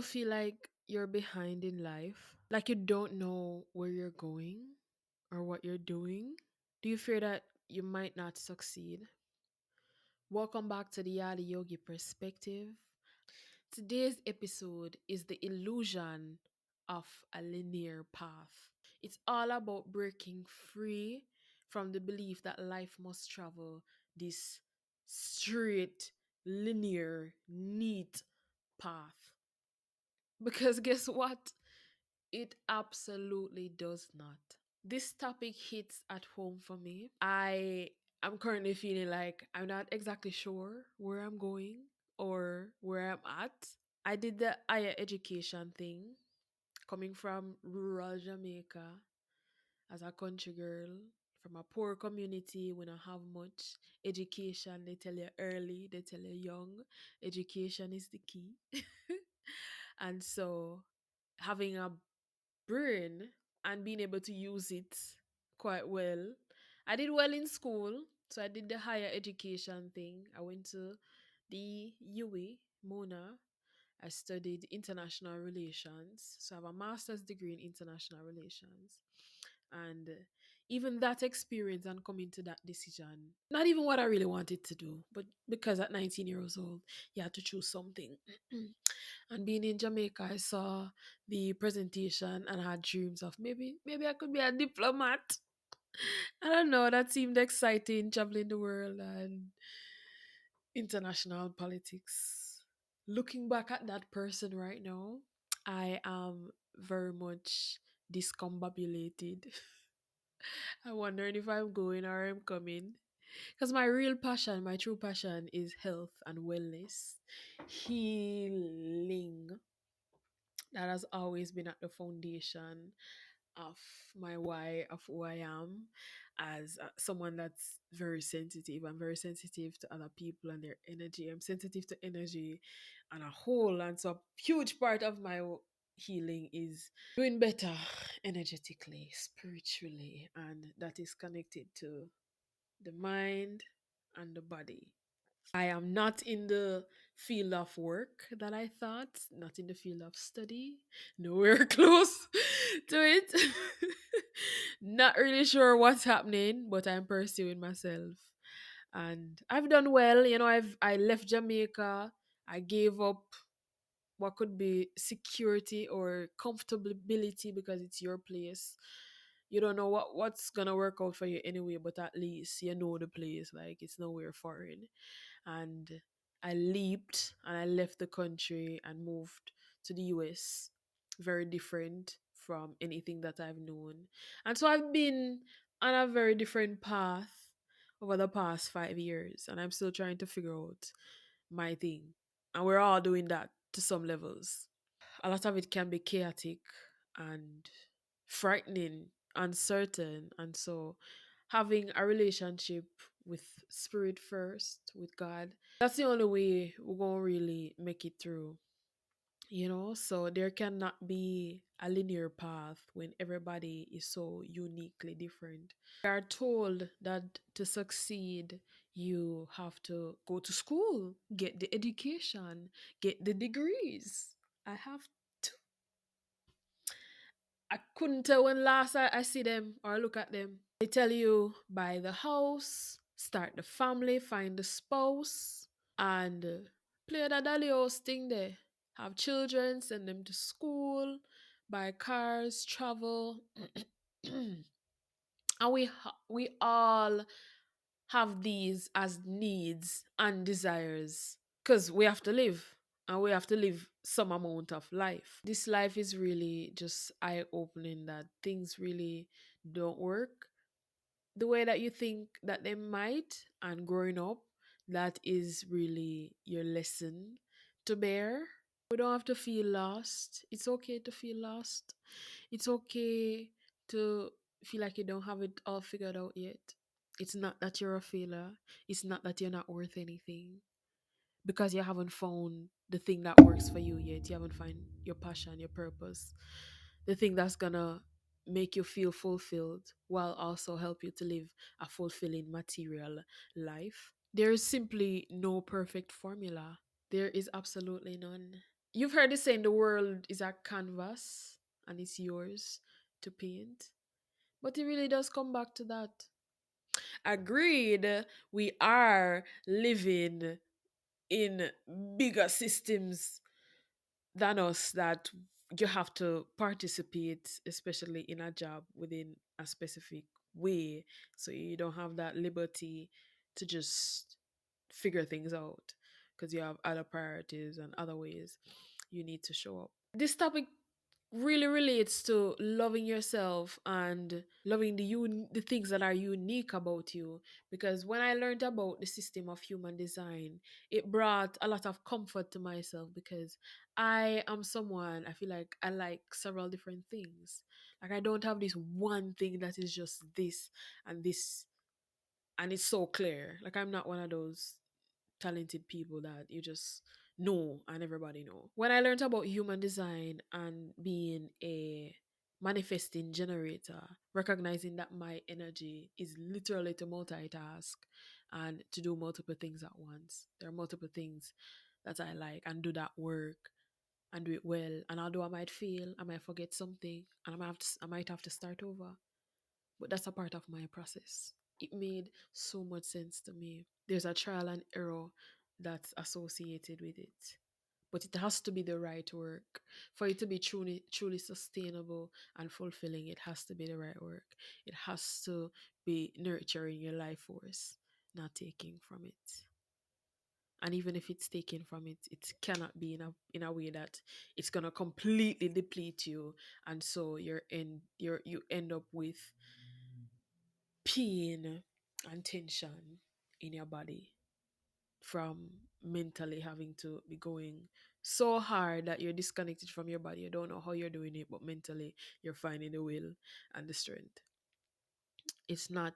ever feel like you're behind in life? Like you don't know where you're going or what you're doing? Do you fear that you might not succeed? Welcome back to the Yardie Yogi Perspective. Today's episode is the illusion of a linear path. It's all about breaking free from the belief that life must travel this straight, linear, neat path. Because guess what? It absolutely does not. This topic hits at home for me. I am currently feeling like I'm not exactly sure where I'm going or where I'm at. I did the higher education thing coming from rural Jamaica as a country girl from a poor community. We don't have much education. They tell you early, they tell you young. Education is the key. And so having a brain and being able to use it quite well. I did well in school, so I did the higher education thing. I went to the UE, Mona. I studied international relations, so I have a master's degree in international relations. And even that experience and coming to that decision, not even what I really wanted to do, but because at 19 years old, you had to choose something. And being in Jamaica, I saw the presentation and had dreams of maybe I could be a diplomat. I don't know, that seemed exciting, traveling the world and international politics. Looking back at that person right now, I am very much discombobulated. I'm wondering if I'm going or I'm coming. Because my real passion, my true passion is health and wellness, healing. That has always been at the foundation of my why, of who I am, as someone that's very sensitive. I'm very sensitive to other people and their energy. I'm sensitive to energy on a whole. And so a huge part of my healing is doing better energetically, spiritually, and that is connected to the mind and the body. I am not in the field of work that I thought, not in the field of study, nowhere close to it. Not really sure what's happening, but I'm pursuing myself. And I've done well, I left Jamaica. I gave up what could be security or comfortability because it's your place. You don't know what's gonna work out for you anyway, but at least you know the place, like it's nowhere foreign. And I leaped and I left the country and moved to the US. Very different from anything that I've known. And so I've been on a very different path over the past 5 years, and I'm still trying to figure out my thing. And we're all doing that to some levels. A lot of it can be chaotic and frightening, uncertain. And so having a relationship with spirit first, with God, that's the only way we're going to really make it through. So there cannot be a linear path when everybody is so uniquely different. We are told that to succeed, you have to go to school, get the education, get the degrees. I have to. I couldn't tell when last I see them or look at them. They tell you buy the house, start the family, find the spouse, and play the dolly house thing there. Have children, send them to school, buy cars, travel. And we all have these as needs and desires because we have to live and we have to live some amount of life. This life is really just eye opening that things really don't work the way that you think that they might. And growing up, that is really your lesson to bear. We don't have to feel lost. It's okay to feel lost. It's okay to feel like you don't have it all figured out yet. It's not that you're a failure. It's not that you're not worth anything because you haven't found the thing that works for you yet. You haven't found your passion, your purpose, the thing that's gonna make you feel fulfilled while also help you to live a fulfilling material life. There is simply no perfect formula. There is absolutely none. You've heard the saying the world is a canvas and it's yours to paint. But it really does come back to that. Agreed, we are living in bigger systems than us that you have to participate, especially in a job within a specific way. So you don't have that liberty to just figure things out because you have other priorities and other ways you need to show up. This topic really relates to loving yourself and loving the things that are unique about you, because when I learned about the system of human design, it brought a lot of comfort to myself, because I am someone, I feel like I like several different things. Like I don't have this one thing that is just this and it's so clear. Like I'm not one of those talented people that you just know and everybody know. When I learned about human design and being a manifesting generator, recognizing that my energy is literally to multitask and to do multiple things at once. There are multiple things that I like and do that work and do it well. And although I might fail, I might forget something and I might have to start over, but that's a part of my process. It made so much sense to me. There's a trial and error that's associated with it, but it has to be the right work for it to be truly sustainable and fulfilling. It has to be the right work. It has to be nurturing your life force, not taking from it. And even if it's taken from it, it cannot be in a way that it's gonna completely deplete you, and so you end up with pain and tension in your body from mentally having to be going so hard that you're disconnected from your body. You don't know how you're doing it, but mentally you're finding the will and the strength. It's not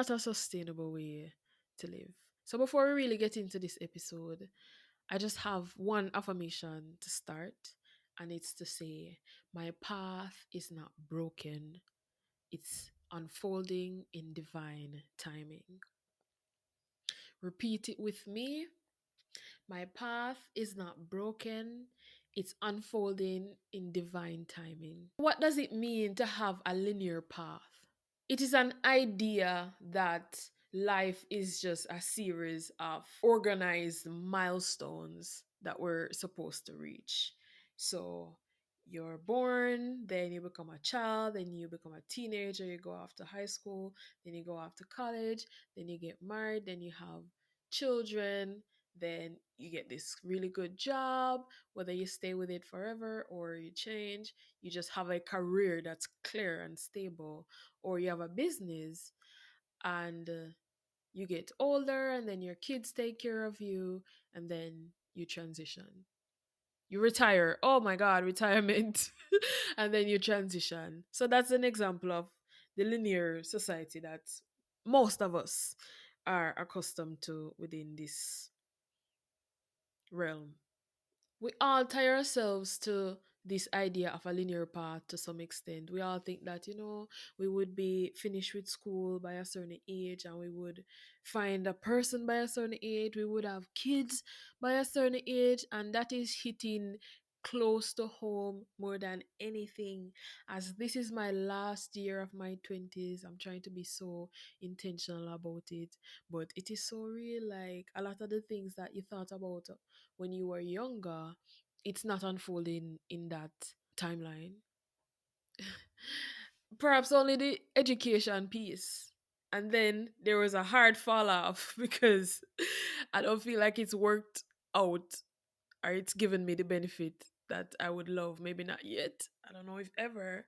a sustainable way to live. So before we really get into this episode, I just have one affirmation to start, and it's to say, my path is not broken, it's unfolding in divine timing. Repeat it with me. My path is not broken, it's unfolding in divine timing. What does it mean to have a linear path? It is an idea that life is just a series of organized milestones that we're supposed to reach. So you're born, then you become a child, then you become a teenager, you go off to high school, then you go off to college, then you get married, then you have children, then you get this really good job, whether you stay with it forever or you change, you just have a career that's clear and stable, or you have a business and you get older and then your kids take care of you and then you transition. You retire. Oh my God, retirement. And then you transition. So that's an example of the linear society that most of us are accustomed to within this realm. We all tie ourselves to this idea of a linear path to some extent. We all think that, we would be finished with school by a certain age and we would find a person by a certain age. We would have kids by a certain age, and that is hitting close to home more than anything, as this is my last year of my 20s. I'm trying to be so intentional about it, but it is so real. Like a lot of the things that you thought about when you were younger, it's not unfolding in that timeline. Perhaps only the education piece. And then there was a hard fall off because I don't feel like it's worked out or it's given me the benefit that I would love. Maybe not yet. I don't know if ever.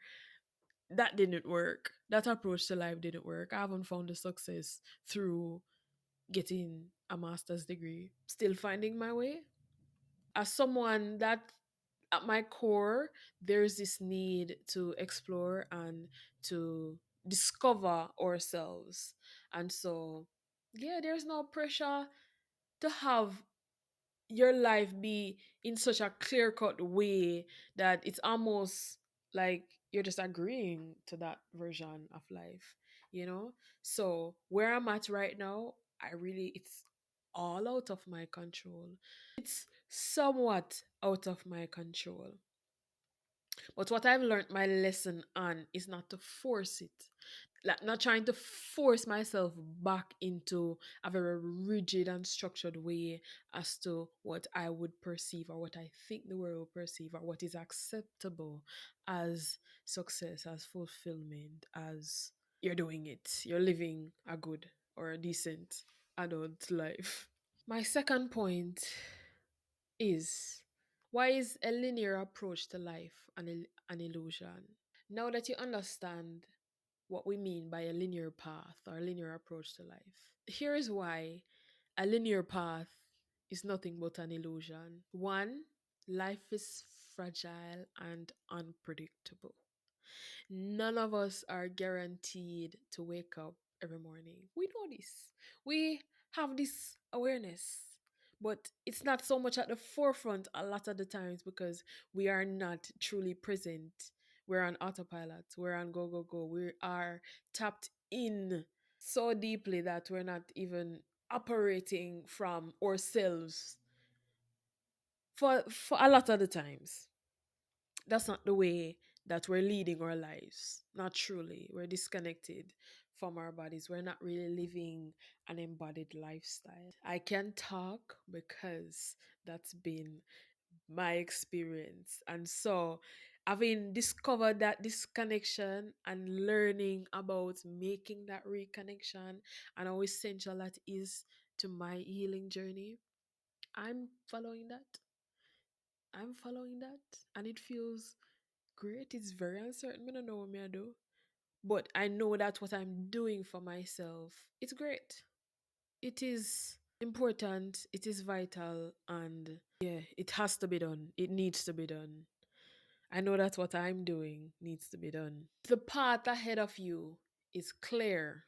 That didn't work. That approach to life didn't work. I haven't found the success through getting a master's degree. Still finding my way. As someone that at my core, there's this need to explore and to discover ourselves. And so, yeah, there's no pressure to have your life be in such a clear cut way that it's almost like you're just agreeing to that version of life, you know? So, where I'm at right now, it's all out of my control. somewhat out of my control. But what I've learned my lesson on is not to force it. Like not trying to force myself back into a very rigid and structured way as to what I would perceive or what I think the world will perceive or what is acceptable as success, as fulfillment, as you're doing it, you're living a good or a decent adult life. My second point is, why is a linear approach to life an illusion? Now that you understand what we mean by a linear path or a linear approach to life, here is why a linear path is nothing but an illusion. One, life is fragile and unpredictable. None of us are guaranteed to wake up every morning. We know this. We have this awareness. But it's not so much at the forefront a lot of the times because we are not truly present. We're on autopilot. We're on go, go, go. We are tapped in so deeply that we're not even operating from ourselves for a lot of the times. That's not the way that we're leading our lives. Not truly. We're disconnected from our bodies. We're not really living an embodied lifestyle. I can talk because that's been my experience. And so, having discovered that disconnection and learning about making that reconnection and how essential that is to my healing journey, I'm following that. I'm following that. And it feels great. It's very uncertain. I don't know what me I do. But I know that what I'm doing for myself, it's great. It is important. It is vital. And yeah, it has to be done. It needs to be done. I know that what I'm doing needs to be done. The path ahead of you is clear.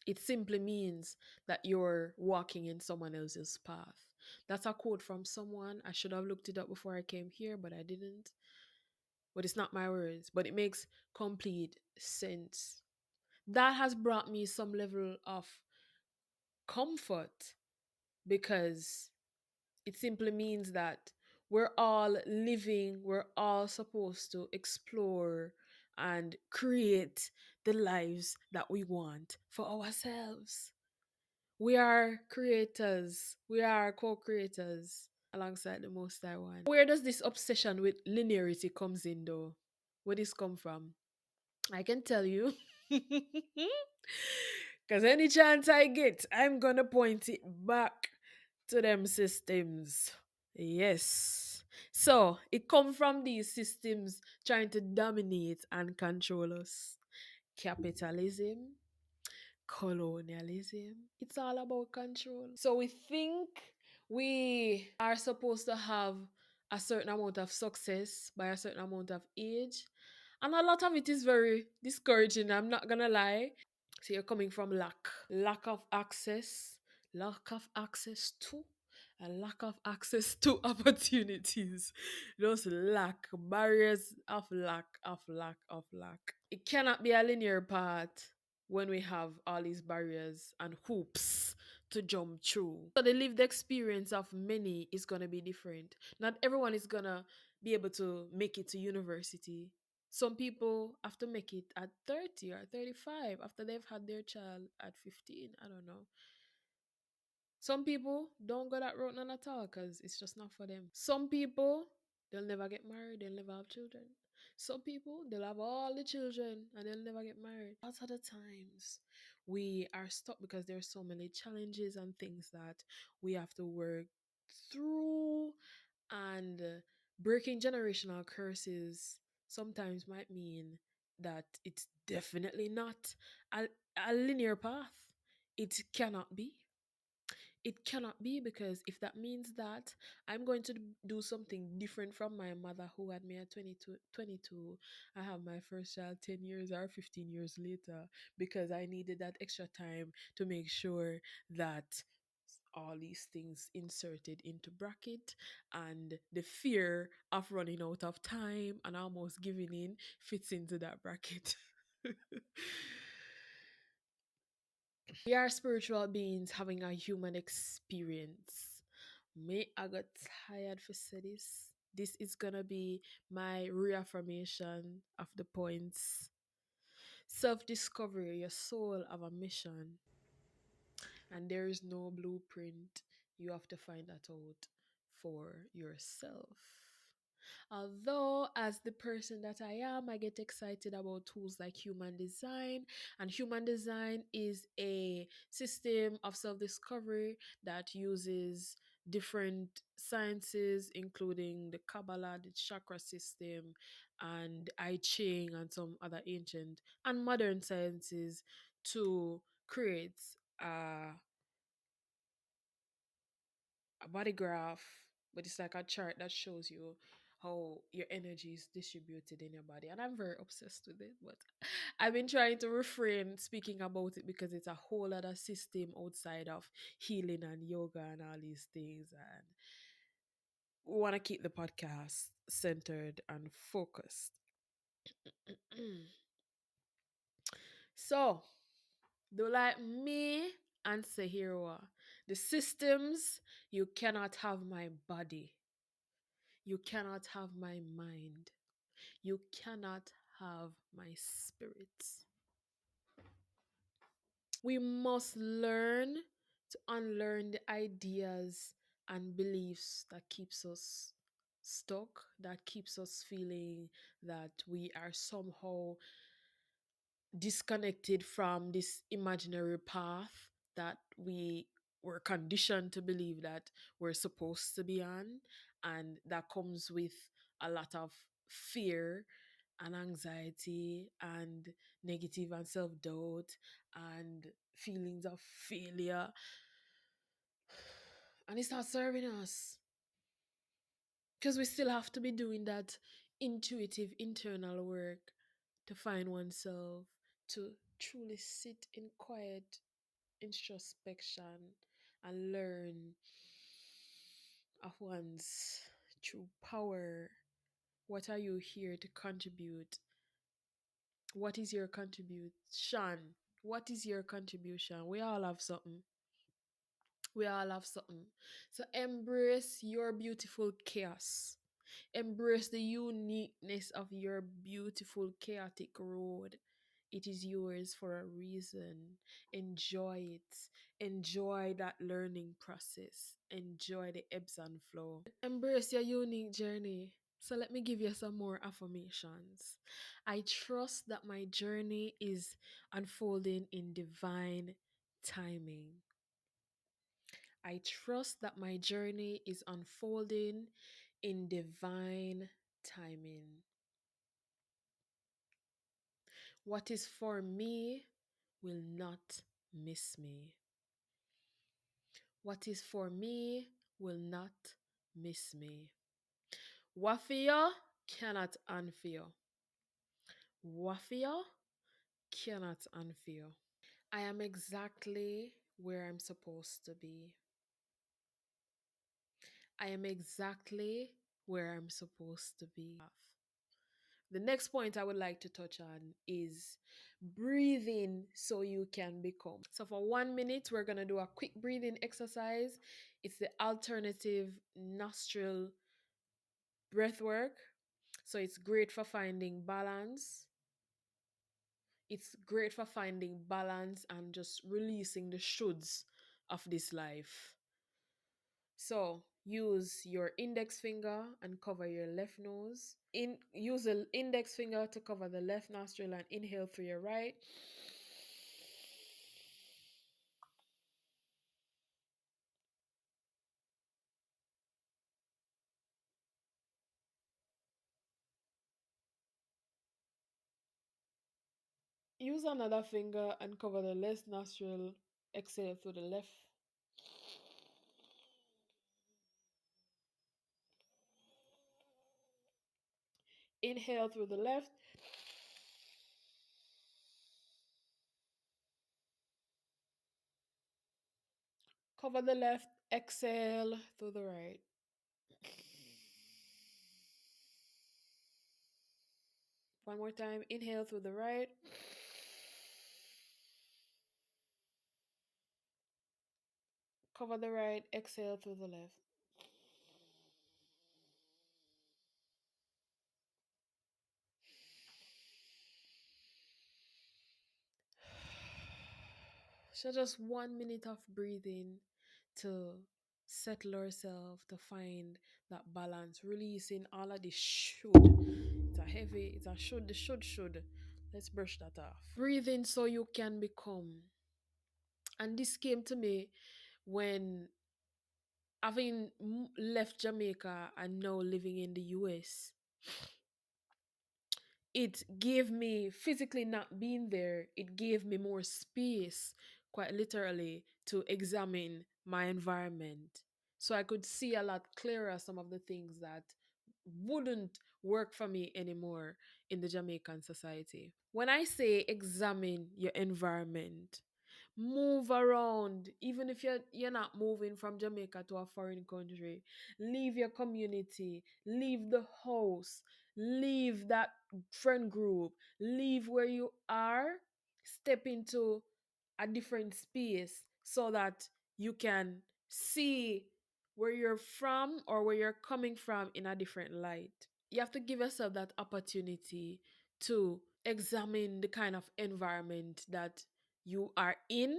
It simply means that you're walking in someone else's path. That's a quote from someone. I should have looked it up before I came here, but I didn't. But it's not my words, but it makes complete sense. That has brought me some level of comfort because it simply means that we're all living, we're all supposed to explore and create the lives that we want for ourselves. We are creators, we are co creators alongside the Most High One. Where does this obsession with linearity comes in though? Where this come from? I can tell you. Because any chance I get, I'm going to point it back to them systems. Yes. So it come from these systems trying to dominate and control us. Capitalism, colonialism. It's all about control. So we think we are supposed to have a certain amount of success by a certain amount of age. And a lot of it is very discouraging, I'm not gonna lie. So you're coming from lack of access, lack of access to, and lack of access to opportunities. Just lack, barriers of lack, of lack, of lack. It cannot be a linear path when we have all these barriers and hoops to jump through. So the lived experience of many is gonna be different. Not everyone is gonna be able to make it to university. Some people have to make it at 30 or 35 after they've had their child at 15. I don't know. Some people don't go that route none at all because it's just not for them. Some people, they'll never get married, they'll never have children. Some people, they'll have all the children and they'll never get married. Lots of the times, we are stuck because there's so many challenges and things that we have to work through. And breaking generational curses sometimes might mean that it's definitely not a, a linear path. It cannot be. It cannot be because if that means that I'm going to do something different from my mother who had me at 22, I have my first child 10 years or 15 years later because I needed that extra time to make sure that all these things inserted into bracket and the fear of running out of time and almost giving in fits into that bracket. We are spiritual beings having a human experience. Me, I got tired for say this. This is gonna be my reaffirmation of the points. Self discovery, your soul have a mission, and there is no blueprint. You have to find that out for yourself. Although, as the person that I am, I get excited about tools like human design. And human design is a system of self discovery that uses different sciences, including the Kabbalah, the chakra system, and I Ching, and some other ancient and modern sciences to create a a body graph, but it's like a chart that shows you how your energy is distributed in your body. And I'm very obsessed with it, but I've been trying to refrain speaking about it because it's a whole other system outside of healing and yoga and all these things. And we want to keep the podcast centered and focused. So, do like me and Sahira. The systems, you cannot have my body. You cannot have my mind. You cannot have my spirit. We must learn to unlearn the ideas and beliefs that keeps us stuck, that keeps us feeling that we are somehow disconnected from this imaginary path that we were conditioned to believe that we're supposed to be on, and that comes with a lot of fear and anxiety and negative and self-doubt and feelings of failure, and it's not serving us because we still have to be doing that intuitive internal work to find oneself, to truly sit in quiet introspection and learn of one's true power. What are you here to contribute? What is your contribution? What is your contribution? We all have something. We all have something. So embrace your beautiful chaos. Embrace the uniqueness of your beautiful chaotic road. It is yours for a reason. Enjoy it. Enjoy that learning process. Enjoy the ebbs and flow. Embrace your unique journey. So let me give you some more affirmations. I trust that my journey is unfolding in divine timing. I trust that my journey is unfolding in divine timing. What is for me will not miss me. What is for me will not miss me. Wafia cannot unfeel. Wafia cannot unfeel. I am exactly where I'm supposed to be. I am exactly where I'm supposed to be. The next point I would like to touch on is breathing so you can become. So, for 1 minute, we're going to do a quick breathing exercise. It's the alternative nostril breath work. So, it's great for finding balance. It's great for finding balance and just releasing the shoulds of this life. So use your index finger and cover your left nose. Use the index finger to cover the left nostril and inhale through your right. Use another finger and cover the left nostril. Exhale through the left. Inhale through the left. Cover the left. Exhale through the right. One more time. Inhale through the right. Cover the right. Exhale through the left. So just 1 minute of breathing to settle ourselves, to find that balance, releasing all of the should. It's a heavy, it's a should, the should. Let's brush that off. Breathing so you can become. And this came to me when having left Jamaica and now living in the US, it gave me, physically not being there, it gave me more space, quite literally, to examine my environment. So I could see a lot clearer some of the things that wouldn't work for me anymore in the Jamaican society. When I say examine your environment, move around, even if you're not moving from Jamaica to a foreign country, leave your community, leave the house, leave that friend group, leave where you are, step into a different space so that you can see where you're from or where you're coming from in a different light. You have to give yourself that opportunity to examine the kind of environment that you are in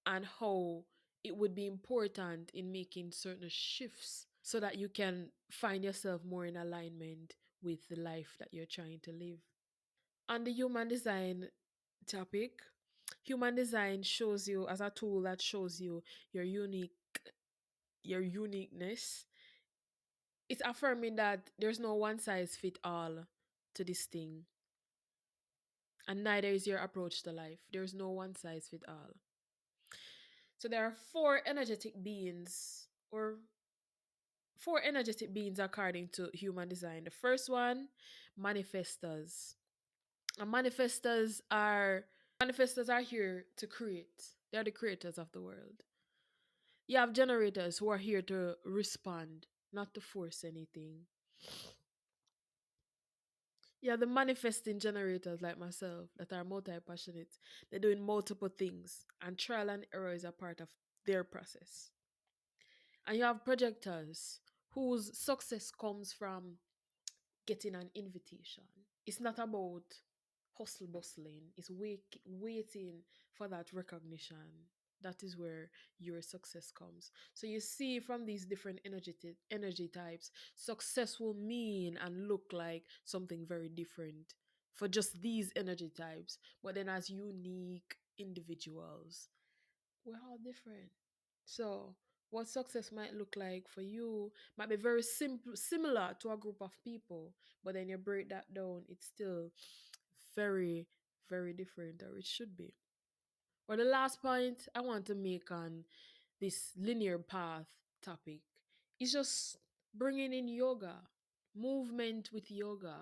and how it would be important in making certain shifts so that you can find yourself more in alignment with the life that you're trying to live. On the human design topic, human design shows you as a tool that shows you your your uniqueness. It's affirming that there's no one size fit all to this thing, and neither is your approach to life. There's no one size fit all. So there are four energetic beings according to human design. The first one, manifestors. And manifestors are here to create. They're the creators of the world. You have generators who are here to respond, not to force anything. Yeah, the manifesting generators like myself that are multi-passionate. They're doing multiple things, and trial and error is a part of their process. And you have projectors whose success comes from getting an invitation. It's not about hustle bustling, it's waiting for that recognition. That is where your success comes. So you see from these different energy types, success will mean and look like something very different for just these energy types. But then as unique individuals, we're all different. So, what success might look like for you might be very simple, similar to a group of people, but then you break that down, it's still very, very different, or it should be. Or the last point I want to make on this linear path topic is just bringing in yoga, movement with yoga.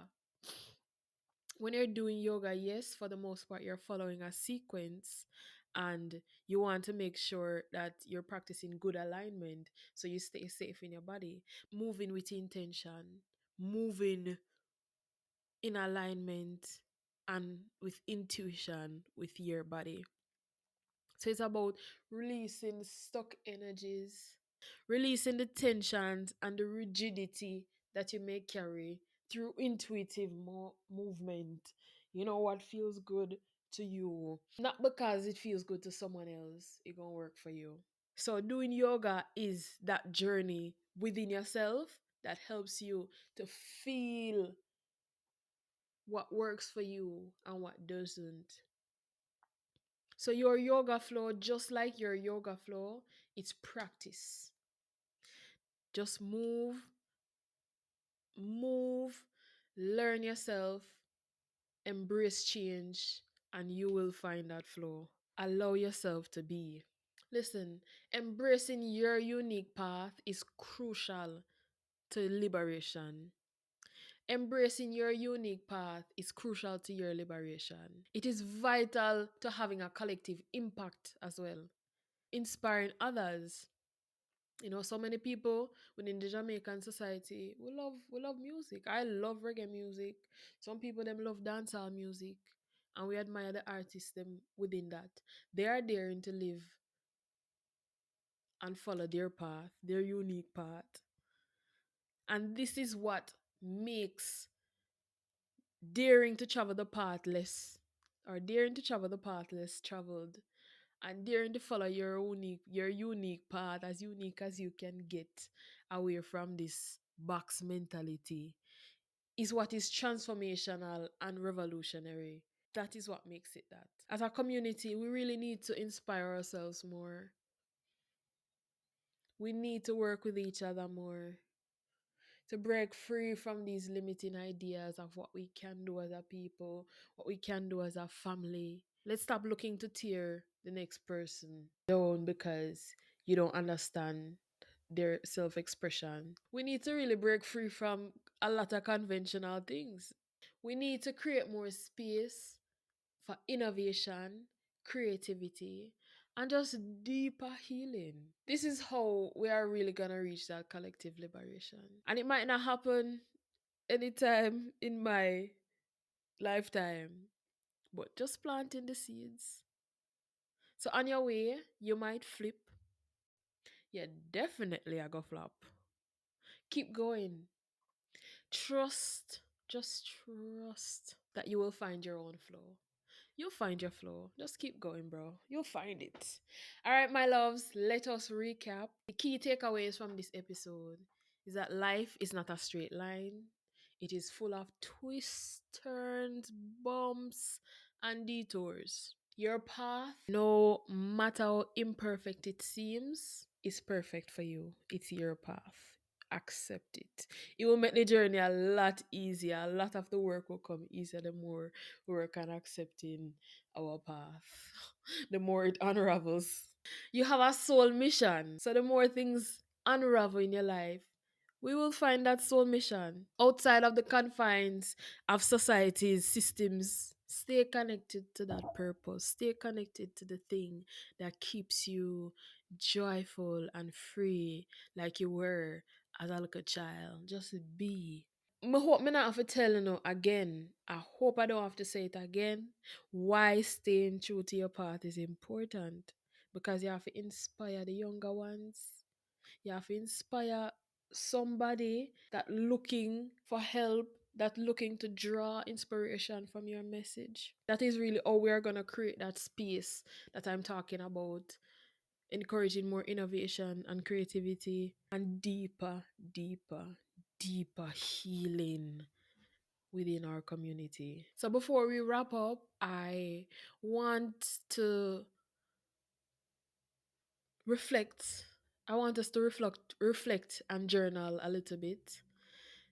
When you're doing yoga, yes, for the most part, you're following a sequence and you want to make sure that you're practicing good alignment so you stay safe in your body. Moving with intention, moving in alignment and with intuition with your body. So it's about releasing stuck energies, releasing the tensions and the rigidity that you may carry through intuitive movement. You know what feels good to you, not because it feels good to someone else, it gonna work for you. So doing yoga is that journey within yourself that helps you to feel what works for you and what doesn't. So your yoga flow, just like your yoga flow, it's practice. Just move, learn yourself, embrace change, and you will find that flow. Allow yourself to be. Listen, embracing your unique path is crucial to liberation. Embracing your unique path is crucial to your liberation. It is vital to having a collective impact as well, inspiring others. You know, so many people within the Jamaican society, we love music. I love reggae music. Some people them love dancehall music, and we admire the artists them within that. They are daring to live and follow their path, their unique path, and this is what makes daring to travel the path less, or daring to travel the path less traveled, and daring to follow your unique path, as unique as you can get, away from this box mentality, is what is transformational and revolutionary. That is what makes it that. As a community, we really need to inspire ourselves more. We need to work with each other more to break free from these limiting ideas of what we can do as a people, what we can do as a family. Let's stop looking to tear the next person down because you don't understand their self expression. We need to really break free from a lot of conventional things. We need to create more space for innovation, creativity, and just deeper healing. This is how we are really going to reach that collective liberation. And it might not happen anytime in my lifetime, but just planting the seeds. So on your way, you might flip. Yeah, definitely I go flop. Keep going. Trust, just trust that you will find your own flow. You'll find your flow. Just keep going, bro. You'll find it. All right, my loves, let us recap. The key takeaways from this episode is that life is not a straight line. It is full of twists, turns, bumps, and detours. Your path, no matter how imperfect it seems, is perfect for you. It's your path. Accept it. It will make the journey a lot easier. A lot of the work will come easier the more we work on accepting our path. The more it unravels. You have a soul mission. So the more things unravel in your life, we will find that soul mission outside of the confines of society's systems. Stay connected to that purpose. Stay connected to the thing that keeps you joyful and free like you were as a little child. Just be. I hope me not have to tell you now again. I hope I don't have to say it again. Why staying true to your path is important. Because you have to inspire the younger ones. You have to inspire somebody that looking for help, that looking to draw inspiration from your message. That is really how we are going to create that space that I'm talking about, encouraging more innovation and creativity and deeper healing within our community. So before we wrap up, I want to reflect. I want us to reflect and journal a little bit.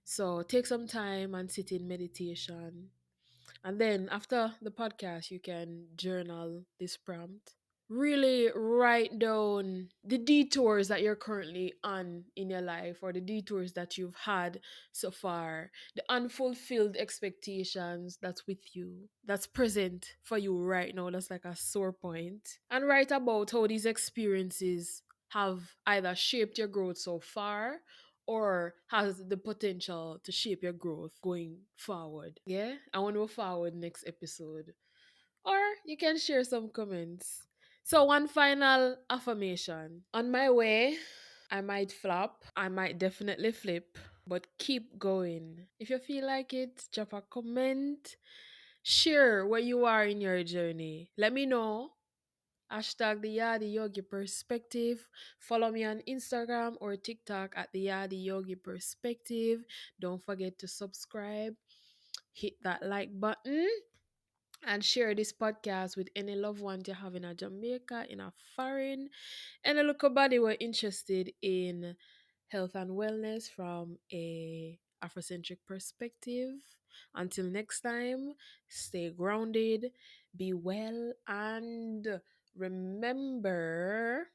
So take some time and sit in meditation. And then after the podcast, you can journal this prompt. Really write down the detours that you're currently on in your life, or the detours that you've had so far, the unfulfilled expectations that's with you, that's present for you right now, that's like a sore point. And write about how these experiences have either shaped your growth so far or has the potential to shape your growth going forward. Yeah, I want to go forward next episode. Or you can share some comments. So, one final affirmation. On my way, I might flop, I might definitely flip, but keep going. If you feel like it, drop a comment, share where you are in your journey. Let me know. Hashtag the Yardie Yogi Perspective. Follow me on Instagram or TikTok at the Yardie Yogi Perspective. Don't forget to subscribe, hit that like button, and share this podcast with any loved one you have in a Jamaica, in a foreign, and a local body we're interested in health and wellness from a Afrocentric perspective. Until next time, stay grounded, be well, and remember